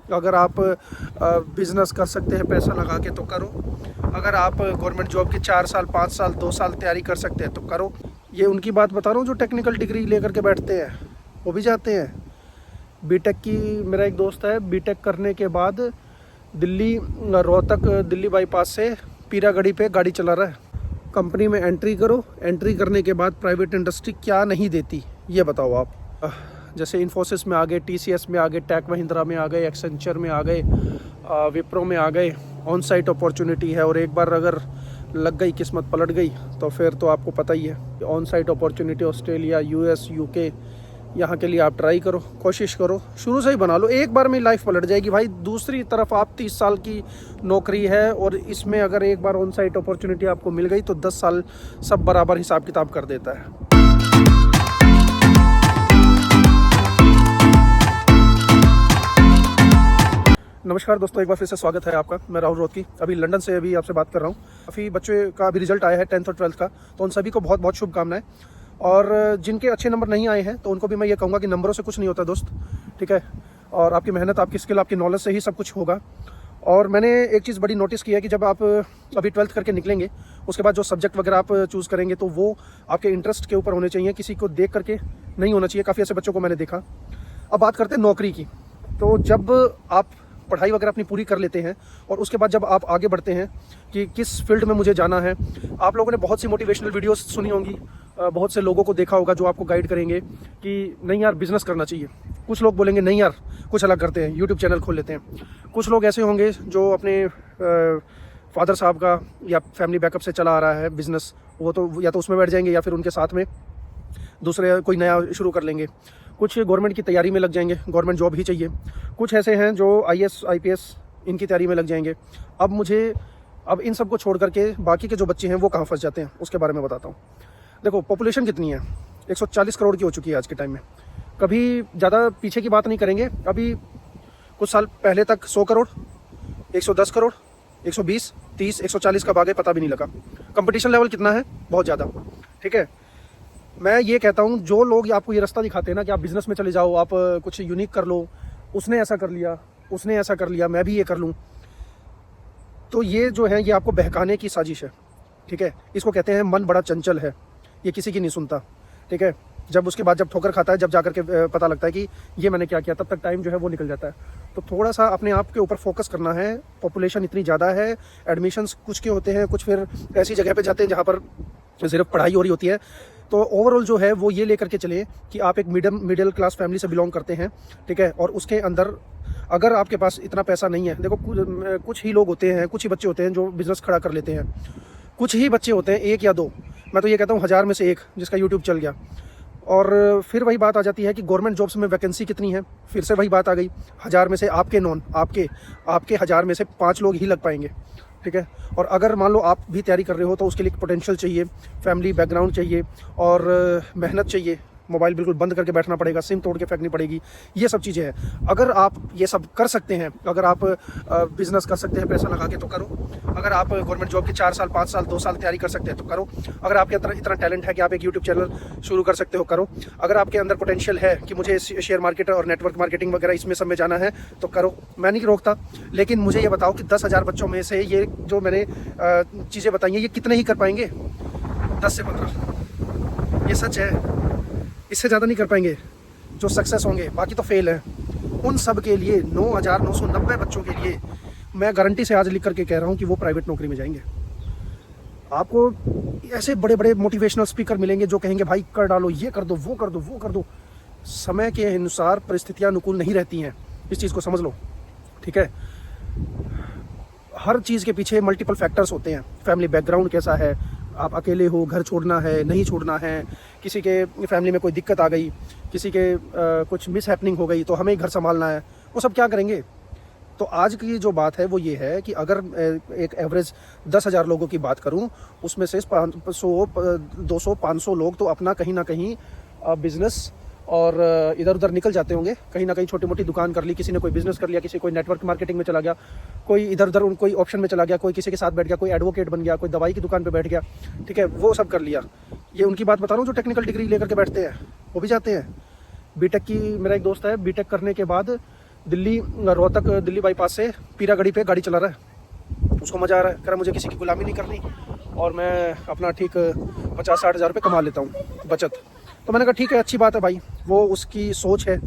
अगर आप बिज़नेस कर सकते हैं पैसा लगा के तो करो। अगर आप गवर्नमेंट जॉब की 4 साल 5 साल 2 साल तैयारी कर सकते हैं तो करो। ये उनकी बात बता रहा हूँ जो टेक्निकल डिग्री लेकर के बैठते हैं, वो भी जाते हैं। बीटेक की मेरा एक दोस्त है, बीटेक करने के बाद दिल्ली रोहतक दिल्ली बाईपास से पीरागढ़ी पे गाड़ी चला रहा है। कंपनी में एंट्री करो, एंट्री करने के बाद प्राइवेट इंडस्ट्री क्या नहीं देती ये बताओ आप। जैसे इन्फोसिस में आ गए, टीसीएस में आ गए, टेक महिंद्रा में आ गए, एक्सेंचर में आ गए, विप्रो में आ गए। ऑन साइट अपॉर्चुनिटी है और एक बार अगर लग गई, किस्मत पलट गई तो फिर तो आपको पता ही है। On site opportunity Australia, US, UK, यहाँ के लिए आप ट्राई करो, कोशिश करो, शुरू से ही बना लो। एक बार में लाइफ पलट जाएगी भाई। दूसरी तरफ आप 30 साल की नौकरी है और इसमें अगर एक बार ऑन साइट अपॉर्चुनिटी आपको मिल गई तो 10 साल सब बराबर हिसाब किताब कर देता है। नमस्कार दोस्तों, एक बार फिर से स्वागत है आपका। मैं राहुल रोहतगी अभी लंदन से अभी आपसे बात कर रहा हूँ। काफ़ी बच्चे का अभी रिजल्ट आया है 10th और 12th का, तो उन सभी को बहुत बहुत शुभकामनाएं। और जिनके अच्छे नंबर नहीं आए हैं तो उनको भी मैं ये कहूँगा कि नंबरों से कुछ नहीं होता दोस्त, ठीक है। और आपकी मेहनत, आपकी स्किल, आपकी नॉलेज से ही सब कुछ होगा। और मैंने एक चीज़ बड़ी नोटिस की है कि जब आप अभी 12th करके निकलेंगे, उसके बाद जो सब्जेक्ट वगैरह आप चूज़ करेंगे तो वो आपके इंटरेस्ट के ऊपर होने चाहिए, किसी को देख करके नहीं होना चाहिए। काफ़ी ऐसे बच्चों को मैंने देखा। अब बात करते हैं नौकरी की। तो जब आप पढ़ाई वगैरह अपनी पूरी कर लेते हैं और उसके बाद जब आप आगे बढ़ते हैं कि किस फील्ड में मुझे जाना है, आप लोगों ने बहुत सी मोटिवेशनल वीडियोस सुनी होंगी, बहुत से लोगों को देखा होगा जो आपको गाइड करेंगे कि नहीं यार बिज़नेस करना चाहिए। कुछ लोग बोलेंगे नहीं यार कुछ अलग करते हैं, यूट्यूब चैनल खोल लेते हैं। कुछ लोग ऐसे होंगे जो अपने फादर साहब का या फैमिली बैकअप से चला आ रहा है बिज़नेस, वो तो या तो उसमें बैठ जाएंगे या फिर उनके साथ में दूसरे कोई नया शुरू कर लेंगे। कुछ गवर्नमेंट की तैयारी में लग जाएंगे, गवर्नमेंट जॉब ही चाहिए। कुछ ऐसे हैं जो आईएएस आईपीएस इनकी तैयारी में लग जाएंगे। अब इन सब को छोड़ करके बाकी के जो बच्चे हैं वो कहाँ फंस जाते हैं उसके बारे में बताता हूँ। देखो पॉपुलेशन कितनी है, 140 करोड़ की हो चुकी है आज के टाइम में। कभी ज़्यादा पीछे की बात नहीं करेंगे, अभी कुछ साल पहले तक 100 करोड़, 110 करोड़, 120, 30, 140 कब आ गए पता भी नहीं लगा। कंपटीशन लेवल कितना है, बहुत ज़्यादा, ठीक है। मैं ये कहता हूँ जो लोग आपको ये रास्ता दिखाते हैं ना कि आप बिज़नेस में चले जाओ, आप कुछ यूनिक कर लो, उसने ऐसा कर लिया, उसने ऐसा कर लिया, मैं भी ये कर लूँ, तो ये जो है ये आपको बहकाने की साजिश है, ठीक है। इसको कहते हैं मन बड़ा चंचल है, ये किसी की नहीं सुनता, ठीक है। जब उसके बाद जब ठोकर खाता है, जब जाकर के पता लगता है कि ये मैंने क्या किया, तब तक टाइम जो है वो निकल जाता है। तो थोड़ा सा अपने आप के ऊपर फोकस करना है। पॉपुलेशन इतनी ज़्यादा है, एडमिशन्स कुछ के होते हैं, कुछ फिर ऐसी जगह पे जाते हैं जहाँ पर सिर्फ पढ़ाई हो रही होती है। तो ओवरऑल जो है वो ये लेकर के चले कि आप एक मिडिल क्लास फैमिली से बिलोंग करते हैं, ठीक है। और उसके अंदर अगर आपके पास इतना पैसा नहीं है, देखो कुछ ही लोग होते हैं, कुछ ही बच्चे होते हैं जो बिज़नेस खड़ा कर लेते हैं। कुछ ही बच्चे होते हैं, 1 या 2, मैं तो ये कहता हूँ 1000 में से 1 जिसका यूट्यूब चल गया। और फिर वही बात आ जाती है कि गवर्नमेंट जॉब्स में वैकेंसी कितनी है, फिर से वही बात आ गई। 1000 में से आपके 1000 में से 5 लोग ही लग पाएंगे, ठीक है। और अगर मान लो आप भी तैयारी कर रहे हो तो उसके लिए पोटेंशियल चाहिए, फैमिली बैकग्राउंड चाहिए और मेहनत चाहिए। मोबाइल बिल्कुल बंद करके बैठना पड़ेगा, सिम तोड़ के फेंकनी पड़ेगी, ये सब चीज़ें हैं। अगर आप ये सब कर सकते हैं, अगर आप बिज़नेस कर सकते हैं पैसा लगा के तो करो। अगर आप गवर्नमेंट जॉब की 4 साल 5 साल 2 साल तैयारी कर सकते हैं तो करो। अगर आपके अंदर इतना टैलेंट है कि आप एक यूट्यूब चैनल शुरू कर सकते हो, करो। अगर आपके अंदर पोटेंशियल है कि मुझे शेयर मार्केट और नेटवर्क मार्केटिंग वगैरह इसमें सब में जाना है तो करो, मैं नहीं रोकता। लेकिन मुझे ये बताओ कि 10,000 बच्चों में से ये जो मैंने चीज़ें बताई हैं ये कितने ही कर पाएंगे? 10 से 15, ये सच है। इससे ज़्यादा नहीं कर पाएंगे जो सक्सेस होंगे, बाकी तो फेल हैं। उन सब के लिए 9,990 बच्चों के लिए मैं गारंटी से आज लिख करके कह रहा हूँ कि वो प्राइवेट नौकरी में जाएंगे। आपको ऐसे बड़े बड़े मोटिवेशनल स्पीकर मिलेंगे जो कहेंगे भाई कर डालो, ये कर दो, वो कर दो, वो कर दो। समय के अनुसार परिस्थितियाँ अनुकूल नहीं रहती हैं, इस चीज़ को समझ लो, ठीक है। हर चीज़ के पीछे मल्टीपल फैक्टर्स होते हैं। फैमिली बैकग्राउंड कैसा है, आप अकेले हो, घर छोड़ना है, नहीं छोड़ना है, किसी के फैमिली में कोई दिक्कत आ गई, किसी के कुछ मिस हैपनिंग हो गई तो हमें घर संभालना है, वो सब क्या करेंगे? तो आज की जो बात है वो ये है कि अगर एक एवरेज 10,000 लोगों की बात करूं, उसमें से 500 200 500 लोग तो अपना कहीं ना कहीं बिज़नेस और इधर उधर निकल जाते होंगे। कहीं ना कहीं छोटी मोटी दुकान कर ली, किसी ने कोई बिज़नेस कर लिया, किसी कोई नेटवर्क मार्केटिंग में चला गया, कोई इधर उधर कोई ऑप्शन में चला गया, कोई किसी के साथ बैठ गया, कोई एडवोकेट बन गया, कोई दवाई की दुकान पे बैठ गया, ठीक है, वो सब कर लिया। ये उनकी बात बता रहा हूँ जो टेक्निकल डिग्री लेकर के बैठते हैं, वो भी जाते हैं। बीटेक की मेरा एक दोस्त है, बीटेक करने के बाद दिल्ली रोहतक दिल्ली बाईपास से पीरागढ़ी पे गाड़ी चला रहा है, उसको मज़ा आ रहा है, कह रहा मुझे किसी की गुलामी नहीं करनी और मैं अपना ठीक 50-60 हज़ार रुपये कमा लेता हूँ बचत। तो मैंने कहा ठीक है, अच्छी बात है भाई, वो उसकी सोच है,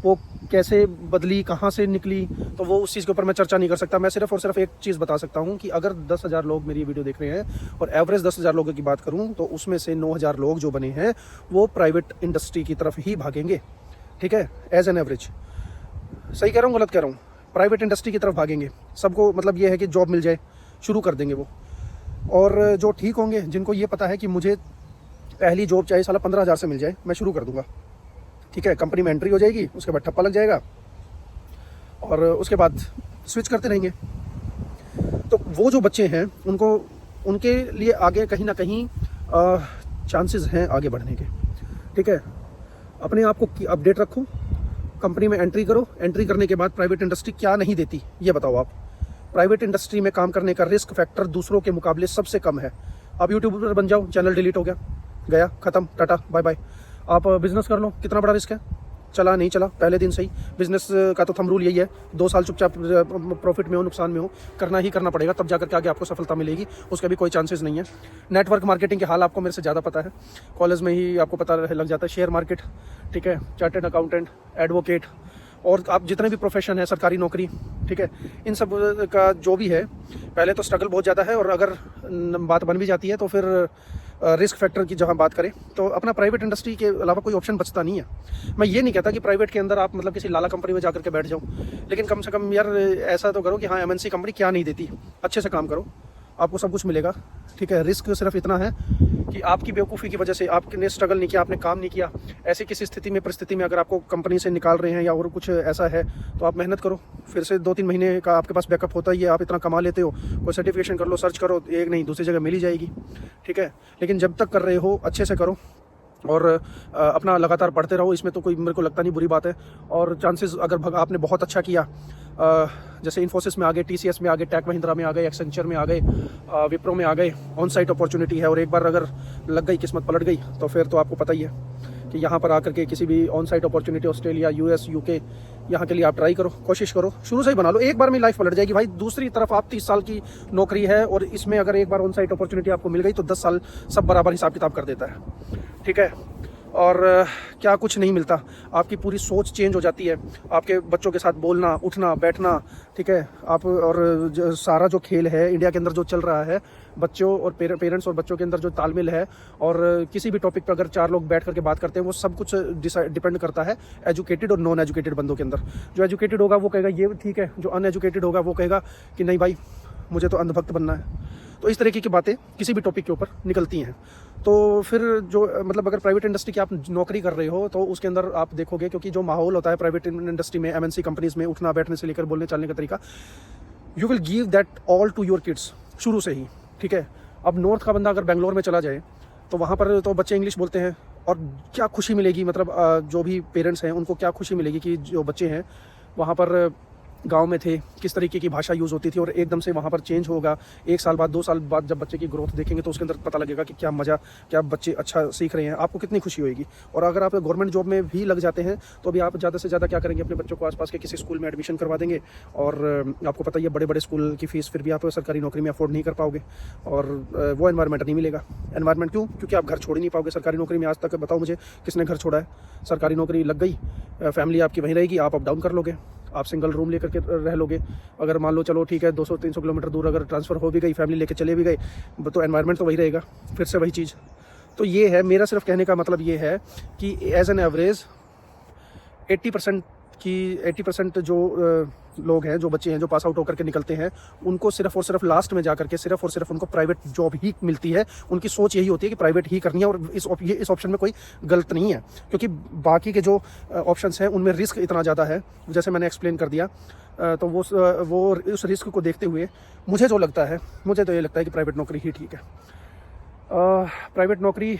वो कैसे बदली, कहाँ से निकली, तो वो उस चीज़ के ऊपर मैं चर्चा नहीं कर सकता। मैं सिर्फ और सिर्फ एक चीज़ बता सकता हूँ कि अगर 10,000 लोग मेरी वीडियो देख रहे हैं और एवरेज 10,000 लोगों की बात करूँ तो उसमें से 9,000 लोग जो बने हैं वो प्राइवेट इंडस्ट्री की तरफ ही भागेंगे, ठीक है, एज एन एवरेज। सही कह रहा हूँ गलत कह रहा हूँ? प्राइवेट इंडस्ट्री की तरफ भागेंगे सबको, मतलब ये है कि जॉब मिल जाए, शुरू कर देंगे वो। और जो ठीक होंगे, जिनको ये पता है कि मुझे पहली जॉब चाहे साला 15,000 से मिल जाए, मैं शुरू कर दूंगा, ठीक है, कंपनी में एंट्री हो जाएगी, उसके बाद ठप्पा लग जाएगा और उसके बाद स्विच करते रहेंगे। तो वो जो बच्चे हैं उनको, उनके लिए आगे कहीं ना कहीं चांसेस हैं आगे बढ़ने के, ठीक है। अपने आप को अपडेट रखो, कंपनी में एंट्री करो, एंट्री करने के बाद प्राइवेट इंडस्ट्री क्या नहीं देती ये बताओ आप। प्राइवेट इंडस्ट्री में काम करने का रिस्क फैक्टर दूसरों के मुकाबले सबसे कम है। आप यूट्यूबर बन जाओ, चैनल डिलीट हो गया, गया, ख़त्म, टाटा बाय बाय। आप बिजनेस कर लो, कितना बड़ा रिस्क है, चला नहीं चला पहले दिन सही। बिजनेस का तो थंब रूल यही है, 2 साल चुपचाप प्रॉफिट में हो नुकसान में हो, करना ही करना पड़ेगा, तब जाकर के आगे आपको सफलता मिलेगी, उसका भी कोई चांसेस नहीं है। नेटवर्क मार्केटिंग के हाल आपको मेरे से ज़्यादा पता है, कॉलेज में ही आपको पता लग जाता है। शेयर मार्केट, ठीक है, चार्टर्ड अकाउंटेंट, एडवोकेट और आप जितने भी प्रोफेशन है, सरकारी नौकरी, ठीक है, इन सब का जो भी है, पहले तो स्ट्रगल बहुत ज़्यादा है और अगर बात बन भी जाती है तो फिर रिस्क फैक्टर की जहाँ बात करें तो अपना प्राइवेट इंडस्ट्री के अलावा कोई ऑप्शन बचता नहीं है। मैं ये नहीं कहता कि प्राइवेट के अंदर आप मतलब किसी लाला कंपनी में जाकर के बैठ जाओ, लेकिन कम से कम यार ऐसा तो करो कि हाँ एमएनसी कंपनी क्या नहीं देती, अच्छे से काम करो, आपको सब कुछ मिलेगा, ठीक है। रिस्क सिर्फ इतना है कि आपकी बेवकूफ़ी की वजह से आपने स्ट्रगल नहीं किया, आपने काम नहीं किया, ऐसी किसी स्थिति में परिस्थिति में अगर आपको कंपनी से निकाल रहे हैं या और कुछ ऐसा है तो आप मेहनत करो, फिर से 2-3 महीने का आपके पास बैकअप होता ही है, आप इतना कमा लेते हो, कोई सर्टिफिकेशन कर लो, सर्च करो, एक नहीं दूसरी जगह मिल ही जाएगी, ठीक है। लेकिन जब तक कर रहे हो अच्छे से करो और अपना लगातार पढ़ते रहो, इसमें तो कोई मेरे को लगता नहीं बुरी बात है। और चांसेस अगर आपने बहुत अच्छा किया, जैसे इन्फोसिस में आ गए, टीसीएस में आ गए, टेक महिंद्रा में आ गए, एक्सेंचर में आ गए, विप्रो में आ गए, ऑन साइट अपॉर्चुनिटी है और एक बार अगर लग गई, किस्मत पलट गई तो फिर तो आपको पता ही है कि यहाँ पर आकर के किसी भी on site opportunity, Australia, US, UK, यहाँ के लिए आप ट्राई करो, कोशिश करो, शुरू से ही बना लो, एक बार में लाइफ पलट जाएगी भाई। दूसरी तरफ आप 30 साल की नौकरी है और इसमें अगर एक बार ऑन साइट अपॉर्चुनिटी आपको मिल गई तो 10 साल सब बराबर हिसाब किताब कर देता है, ठीक है। और क्या कुछ नहीं मिलता, आपकी पूरी सोच चेंज हो जाती है, आपके बच्चों के साथ बोलना, उठना, बैठना, ठीक है। आप और सारा जो खेल है इंडिया के अंदर जो चल रहा है, बच्चों और पेरेंट्स और बच्चों के अंदर जो तालमेल है, और किसी भी टॉपिक पर अगर 4 लोग बैठ करके बात करते हैं, वो सब कुछ डिपेंड करता है एजुकेटेड और नॉन एजुकेटेड बंदों के अंदर। जो एजुकेटेड होगा वो कहेगा ये ठीक है, जो अनएजुकेटेड होगा वो कहेगा कि नहीं भाई मुझे तो अंधभक्त बनना है। तो इस तरीके की बातें किसी भी टॉपिक के ऊपर निकलती हैं। तो फिर जो मतलब अगर प्राइवेट इंडस्ट्री की आप नौकरी कर रहे हो तो उसके अंदर आप देखोगे, क्योंकि जो माहौल होता है प्राइवेट इंडस्ट्री में, एमएनसी कंपनीज में, उठना बैठने से लेकर बोलने चालने का तरीका, you will give that all to your kids शुरू से ही, ठीक है। अब नॉर्थ का बंदा अगर बेंगलोर में चला जाए तो वहाँ पर तो बच्चे इंग्लिश बोलते हैं और क्या खुशी मिलेगी, मतलब जो भी पेरेंट्स हैं उनको क्या खुशी मिलेगी कि जो बच्चे हैं वहाँ पर गांव में थे किस तरीके की भाषा यूज़ होती थी और एकदम से वहाँ पर चेंज होगा। 1 साल बाद, 2 साल बाद जब बच्चे की ग्रोथ देखेंगे तो उसके अंदर पता लगेगा कि क्या मज़ा, क्या बच्चे अच्छा सीख रहे हैं, आपको कितनी खुशी होगी। और अगर आप गवर्नमेंट जॉब में भी लग जाते हैं तो भी आप ज़्यादा से ज़्यादा क्या करेंगे, अपने बच्चों को आसपास के किसी स्कूल में एडमिशन करवा देंगे। और आपको पता ही है बड़े बड़े स्कूल की फ़ीस फिर भी आप सरकारी नौकरी में अफोर्ड नहीं कर पाओगे और वो एनवायरनमेंट नहीं मिलेगा। एनवायरनमेंट क्यों? क्योंकि आप घर छोड़ ही नहीं पाओगे सरकारी नौकरी में। आज तक बताओ मुझे किसने घर छोड़ा है? सरकारी नौकरी लग गई, फैमिली आपकी वहीं रहेगी, आप अप डाउन कर लोगे, आप सिंगल रूम लेकर के रह लोगे। अगर मान लो चलो ठीक है 200-300 किलोमीटर दूर अगर ट्रांसफ़र हो भी गई, फैमिली लेके चले भी गए, तो एनवायरनमेंट तो वही रहेगा, फिर से वही चीज़। तो ये है मेरा सिर्फ कहने का मतलब ये है कि एज एन एवरेज 80% जो लोग हैं, जो बच्चे हैं, जो पास आउट होकर के निकलते हैं, उनको सिर्फ और सिर्फ लास्ट में जाकर के सिर्फ और सिर्फ उनको प्राइवेट जॉब ही मिलती है। उनकी सोच यही होती है कि प्राइवेट ही करनी है और इस ऑप्शन में कोई गलत नहीं है, क्योंकि बाकी के जो ऑप्शंस हैं उनमें रिस्क इतना ज़्यादा है, जैसे मैंने एक्सप्लेन कर दिया। तो वो उस रिस्क को देखते हुए मुझे जो लगता है, मुझे तो ये लगता है कि प्राइवेट नौकरी ही ठीक है। प्राइवेट नौकरी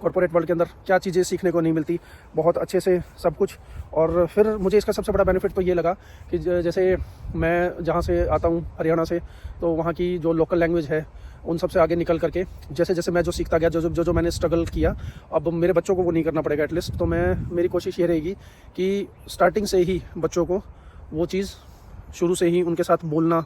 कॉर्पोरेट वर्ल्ड के अंदर क्या चीज़ें सीखने को नहीं मिलती, बहुत अच्छे से सब कुछ। और फिर मुझे इसका सबसे बड़ा बेनिफिट तो ये लगा कि जैसे मैं जहाँ से आता हूँ हरियाणा से, तो वहाँ की जो लोकल लैंग्वेज है उन सब से आगे निकल करके जैसे जैसे मैं जो सीखता गया, जो मैंने स्ट्रगल किया, अब मेरे बच्चों को वो नहीं करना पड़ेगा एटलीस्ट। तो मेरी कोशिश ये रहेगी कि स्टार्टिंग से ही बच्चों को वो चीज़ शुरू से ही उनके साथ बोलना।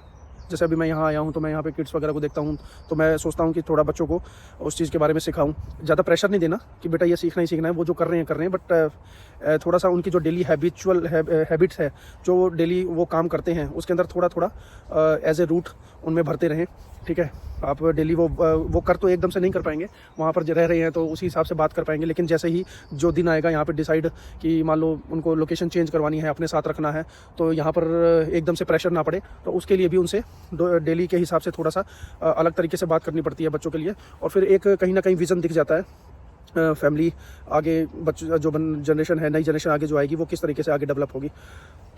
जैसे अभी मैं यहाँ आया हूँ तो मैं यहाँ पे किड्स वगैरह को देखता हूँ, तो मैं सोचता हूँ कि थोड़ा बच्चों को उस चीज़ के बारे में सिखाऊँ। ज़्यादा प्रेशर नहीं देना कि बेटा ये सीखना ही सीखना है, वो जो कर रहे हैं, बट थोड़ा सा उनकी जो डेली हैबिट्स है, जो डेली वो काम करते हैं, उसके अंदर थोड़ा थोड़ा एज ए रूट उनमें भरते रहें। ठीक है, आप डेली वो कर तो एकदम से नहीं कर पाएंगे, वहाँ पर रह रहे हैं तो उसी हिसाब से बात कर पाएंगे, लेकिन जैसे ही जो दिन आएगा यहाँ पे डिसाइड कि मान लो उनको लोकेशन चेंज करवानी है, अपने साथ रखना है, तो यहाँ पर एकदम से प्रेशर ना पड़े, तो उसके लिए भी उनसे डेली के हिसाब से थोड़ा सा अलग तरीके से बात करनी पड़ती है बच्चों के लिए। और फिर एक कहीं ना कहीं विज़न दिख जाता है फैमिली आगे, बच्चों जो जनरेशन है, नई जनरेशन आगे जो आएगी वो किस तरीके से आगे डेवलप होगी।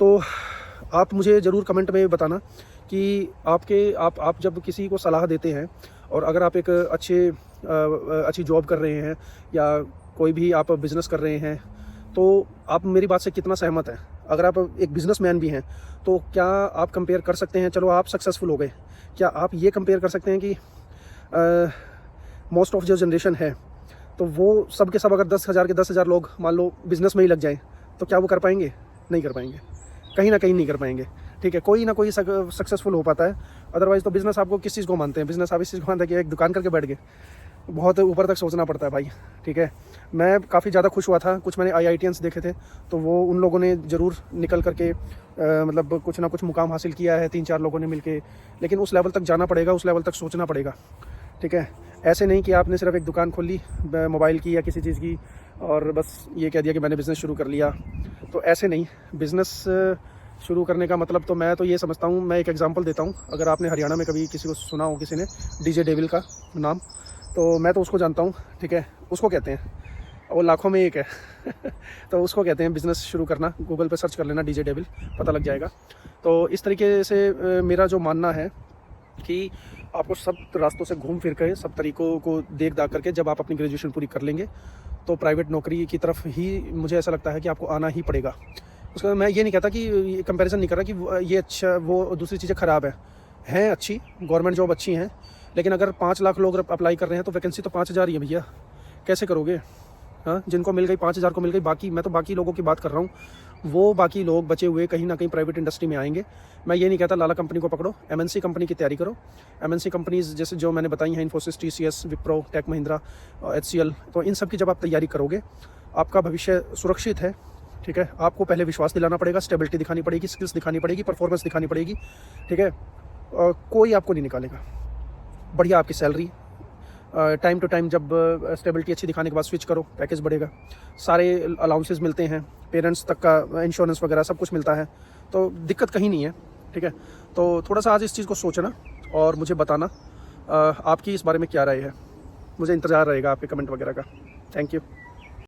तो आप मुझे ज़रूर कमेंट में बताना कि आप जब किसी को सलाह देते हैं, और अगर आप एक अच्छी जॉब कर रहे हैं या कोई भी आप बिज़नेस कर रहे हैं, तो आप मेरी बात से कितना सहमत हैं। अगर आप एक बिज़नेसमैन भी हैं तो क्या आप कंपेयर कर सकते हैं, चलो आप सक्सेसफुल हो गए, क्या आप ये कंपेयर कर सकते हैं कि मोस्ट ऑफ जो जनरेशन है तो वो सब के सब अगर 10,000 के 10,000 लोग मान लो बिज़नेस में ही लग जाएं, तो क्या वो कर पाएंगे? नहीं कर पाएंगे, कहीं ना कहीं नहीं कर पाएंगे। ठीक है, कोई ना कोई सक्सेसफुल हो पाता है, अदरवाइज़ तो बिज़नेस आपको किस चीज़ को मानते हैं? बिज़नेस आप इस चीज़ को मानते हैं कि एक दुकान करके बैठ गए, बहुत ऊपर तक सोचना पड़ता है भाई। ठीक है, मैं काफ़ी ज़्यादा खुश हुआ था, कुछ मैंने IITians देखे थे, तो वो उन लोगों ने ज़रूर निकल करके मतलब कुछ ना कुछ मुकाम हासिल किया है, 3-4 लोगों ने मिलके, लेकिन उस लेवल तक जाना पड़ेगा, उस लेवल तक सोचना पड़ेगा। ठीक है, ऐसे नहीं कि आपने सिर्फ एक दुकान खोल ली मोबाइल की या किसी चीज़ की और बस ये कह दिया कि मैंने बिज़नेस शुरू कर लिया, तो ऐसे नहीं। बिज़नेस शुरू करने का मतलब तो मैं तो ये समझता हूँ, मैं एक एग्जांपल देता हूँ। अगर आपने हरियाणा में कभी किसी को सुना हो, किसी ने DJ डेविल का नाम, तो मैं तो उसको जानता हूँ। ठीक है, उसको कहते हैं, वो लाखों में एक है तो उसको कहते हैं बिज़नेस शुरू करना। गूगल पे सर्च कर लेना DJ डेविल, पता लग जाएगा। तो इस तरीके से मेरा जो मानना है कि आपको सब रास्तों से घूम फिर कर, सब तरीक़ों को देख दाख करके जब आप अपनी ग्रेजुएशन पूरी कर लेंगे तो प्राइवेट नौकरी की तरफ ही मुझे ऐसा लगता है कि आपको आना ही पड़ेगा। उसके बाद मैं ये नहीं कहता कि कंपैरिजन नहीं कर रहा कि ये अच्छा वो दूसरी चीज़ें ख़राब हैं अच्छी, गवर्नमेंट जॉब अच्छी हैं, लेकिन अगर 5 लाख लोग अप्लाई कर रहे हैं तो वैकेंसी तो 5,000 ही है भैया, कैसे करोगे? हाँ, जिनको मिल गई 5,000 को मिल गई, बाकी मैं तो बाकी लोगों की बात कर रहा हूँ, वो बाकी लोग बचे हुए कहीं ना कहीं प्राइवेट इंडस्ट्री में आएंगे। मैं ये नहीं कहता लाला कंपनी को पकड़ो, MNC कंपनी की तैयारी करो। MNC कंपनीज जैसे जो मैंने बताई हैं, इन्फोसिस, TCS, विप्रो, टेक महिंद्रा, HCL, तो इन सब की जब आप तैयारी करोगे आपका भविष्य सुरक्षित है। ठीक है, आपको पहले विश्वास दिलाना पड़ेगा, स्टेबिलिटी दिखानी पड़ेगी, स्किल्स दिखानी पड़ेगी, परफॉर्मेंस दिखानी पड़ेगी। ठीक है, कोई आपको नहीं निकालेगा। बढ़िया आपकी सैलरी, टाइम टू टाइम जब स्टेबिलिटी अच्छी दिखाने के बाद स्विच करो, पैकेज बढ़ेगा, सारे अलाउंसेस मिलते हैं, पेरेंट्स तक का इंश्योरेंस वगैरह सब कुछ मिलता है, तो दिक्कत कहीं नहीं है। ठीक है, तो थोड़ा सा आज इस चीज़ को सोचना और मुझे बताना आपकी इस बारे में क्या राय है। मुझे इंतज़ार रहेगा आपके कमेंट वगैरह का। Thank you.